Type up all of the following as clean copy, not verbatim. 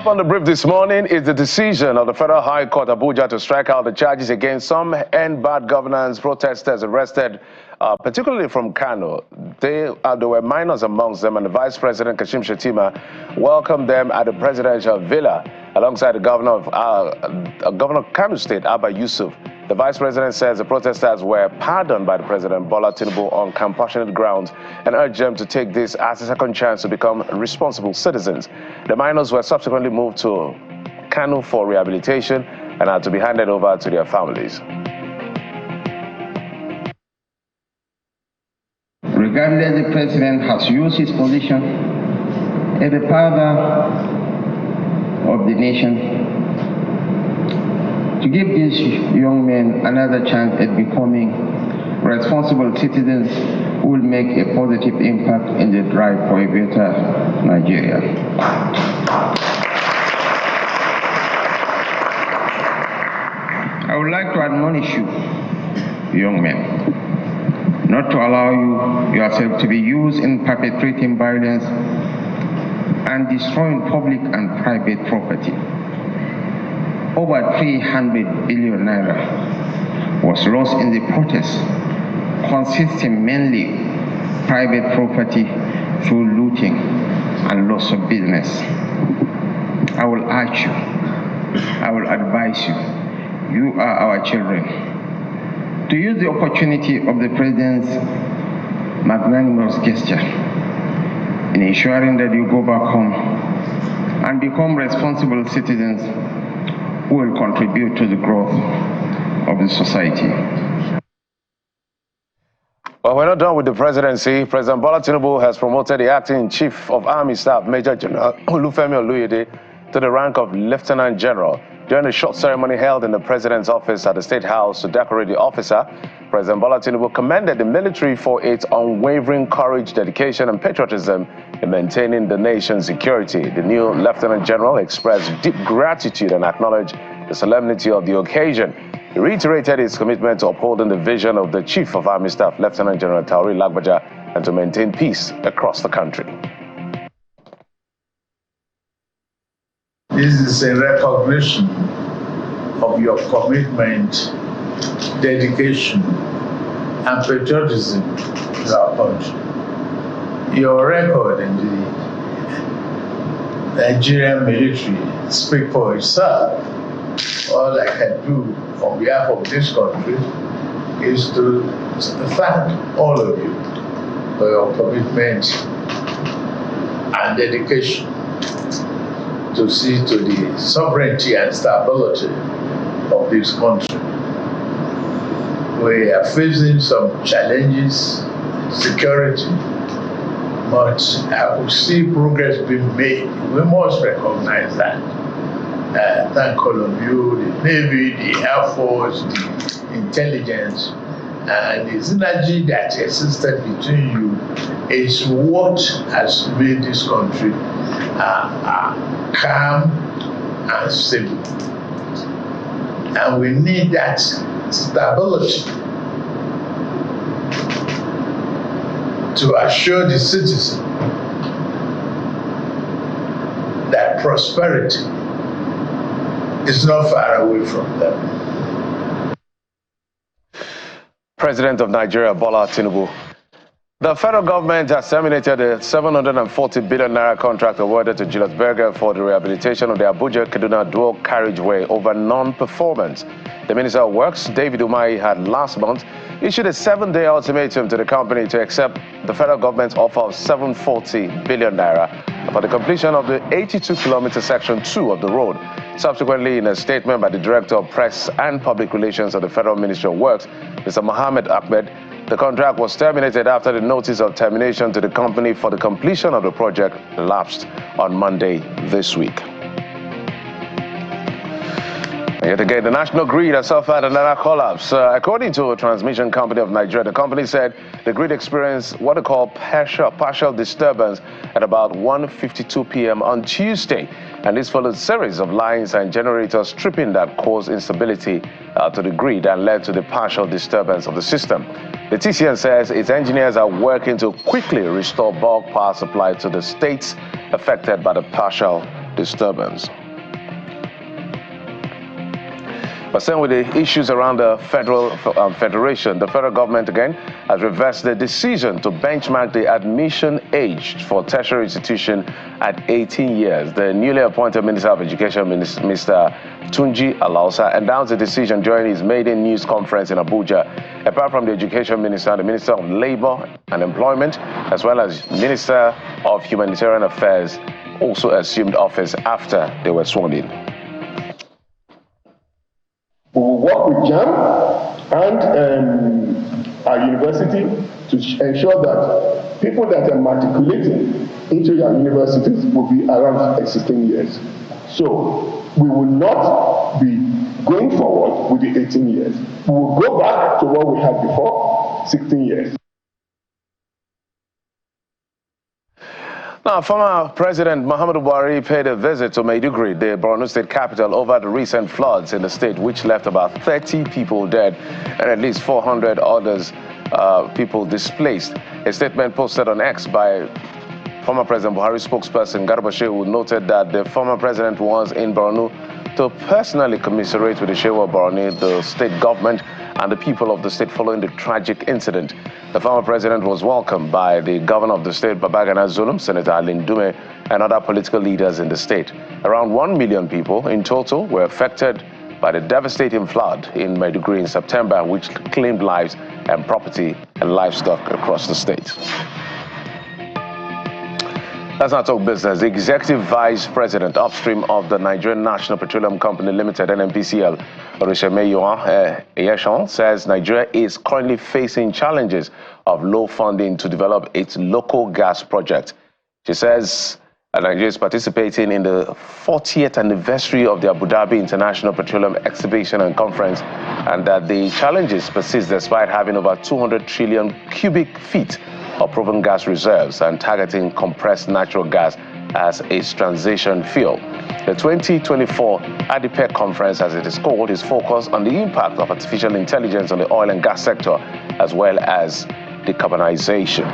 Up on the brief this morning is the decision of the Federal High Court Abuja to strike out the charges against some end bad governance protesters arrested, particularly from Kano. There were minors amongst them, and the Vice President Kashim Shettima welcomed them at the presidential villa alongside the governor of Kano State, Abba Yusuf. The Vice President says the protesters were pardoned by the President Bola Tinubu on compassionate grounds and urged them to take this as a second chance to become responsible citizens. The minors were subsequently moved to Kano for rehabilitation and are to be handed over to their families. Regardless, the President has used his position as the father of the nation to give these young men another chance at becoming responsible citizens who will make a positive impact in the drive for a better Nigeria. I would like to admonish you, young men, not to allow yourself to be used in perpetrating violence and destroying public and private property. Over 300 billion naira was lost in the protests, consisting mainly private property through looting and loss of business. I will urge you, I will advise you, you are our children, to use the opportunity of the President's magnanimous gesture in ensuring that you go back home and become responsible citizens who will contribute to the growth of the society. Well, we're not done with the presidency. President Bola Tinubu has promoted the acting chief of army staff, Major General Oluyede, to the rank of Lieutenant General. During a short ceremony held in the president's office at the State House to decorate the officer, President Bola Tinubu commended the military for its unwavering courage, dedication, and patriotism in maintaining the nation's security. The new Lieutenant General expressed deep gratitude and acknowledged the solemnity of the occasion. He reiterated his commitment to upholding the vision of the Chief of Army Staff, Lieutenant General Tauri Lagbaja, and to maintain peace across the country. This is a recognition of your commitment, dedication, and patriotism to our country. Your record in the Nigerian military speaks for itself. All I can do on behalf of this country is to thank all of you for your commitment and dedication to see to the sovereignty and stability of this country. We are facing some challenges, security, but I will see progress being made. We must recognize that. Thank all of you, the Navy, the Air Force, the intelligence, and the synergy that existed between you is what has made this country calm and stable. And we need that stability to assure the citizen that prosperity is not far away from them. President of Nigeria, Bola Tinubu. The federal government has terminated a 740 billion naira contract awarded to Julus Berger for the rehabilitation of the Abuja-Kaduna dual carriageway over non-performance. The Minister of Works, David Umahi, had last month issued a 7-day ultimatum to the company to accept the federal government's offer of 740 billion naira for the completion of the 82-kilometer section 2 of the road. Subsequently, in a statement by the Director of Press and Public Relations of the Federal Ministry of Works, Mr. Mohammed Ahmed, the contract was terminated after the notice of termination to the company for the completion of the project lapsed on Monday this week. Yet again, the national grid has suffered another collapse. According to a transmission company of Nigeria, the company said the grid experienced what they call partial disturbance at about 1:52 p.m. on Tuesday. And this followed a series of lines and generators tripping that caused instability to the grid and led to the partial disturbance of the system. The TCN says its engineers are working to quickly restore bulk power supply to the states affected by the partial disturbance. But staying with the issues around the federation, the federal government again has reversed the decision to benchmark the admission age for tertiary institution at 18 years. The newly appointed Minister of Education, Mr. Tunji Alausa, announced the decision during his maiden news conference in Abuja. Apart from the Education Minister, the Minister of Labor and Employment, as well as Minister of Humanitarian Affairs, also assumed office after they were sworn in. We will work with JAM and our university to ensure that people that are matriculating into our universities will be around 16 years. So we will not be going forward with the 18 years. We will go back to what we had before, 16 years. Now, former President Muhammadu Buhari paid a visit to Maiduguri, the Borno state capital, over the recent floods in the state, which left about 30 people dead and at least 400 others people displaced. A statement posted on X by former President Buhari spokesperson Garba Shehu noted that the former president was in Borno to personally commiserate with the Shehu of Borno, the state government, and the people of the state following the tragic incident. The former president was welcomed by the governor of the state, Babagana Zulum, Senator Alin Dume, and other political leaders in the state. Around 1 million people in total were affected by the devastating flood in Maiduguri in September, which claimed lives and property and livestock across the state. Let's now talk business. The Executive Vice President upstream of the Nigerian National Petroleum Company Limited, NNPCL, Oluyede, says Nigeria is currently facing challenges of low funding to develop its local gas project. She says Nigeria is participating in the 40th anniversary of the Abu Dhabi International Petroleum Exhibition and Conference, and that the challenges persist despite having over 200 trillion cubic feet of proven gas reserves and targeting compressed natural gas as its transition fuel. The 2024 ADIPEC conference, as it is called, is focused on the impact of artificial intelligence on the oil and gas sector, as well as decarbonization.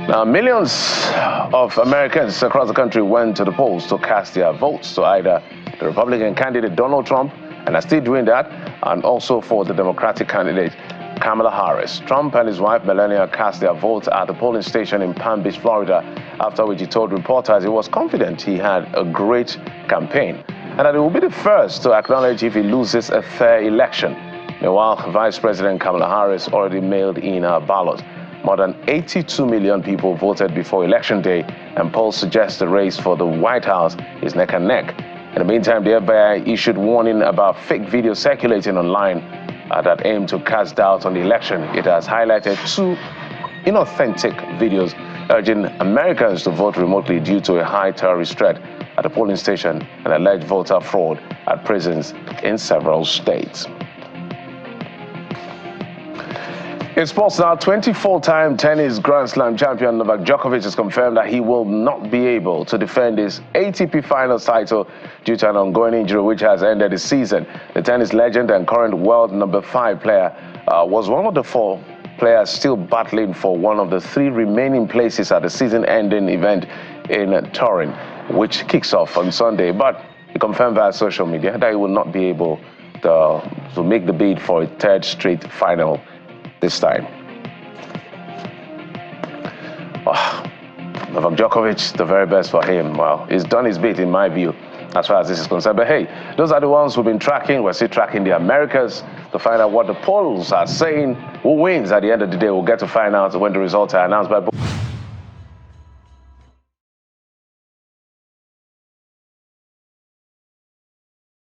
Now, millions of Americans across the country went to the polls to cast their votes to either the Republican candidate Donald Trump, and are still doing that, and also for the Democratic candidate Kamala Harris. Trump and his wife Melania cast their votes at the polling station in Palm Beach, Florida, after which he told reporters he was confident he had a great campaign and that he will be the first to acknowledge if he loses a fair election. Meanwhile, Vice President Kamala Harris already mailed in her ballot. More than 82 million people voted before Election Day, and polls suggest the race for the White House is neck and neck. In the meantime, the FBI issued warning about fake videos circulating online that aim to cast doubt on the election. It has highlighted 2 inauthentic videos urging Americans to vote remotely due to a high terrorist threat at a polling station and alleged voter fraud at prisons in several states. In sports now, 24-time tennis Grand Slam champion Novak Djokovic has confirmed that he will not be able to defend his ATP Finals title due to an ongoing injury which has ended the season. The tennis legend and current world #5 player was one of the 4 players still battling for one of the 3 remaining places at the season-ending event in Turin, which kicks off on Sunday. But he confirmed via social media that he will not be able to make the bid for a 3rd straight final this time. Novak Djokovic, the very best for him. Well, he's done his bit in my view, as far as this is concerned. But hey, those are the ones we've been tracking. We're still tracking the Americas to find out what the polls are saying. Who wins at the end of the day, we'll get to find out when the results are announced by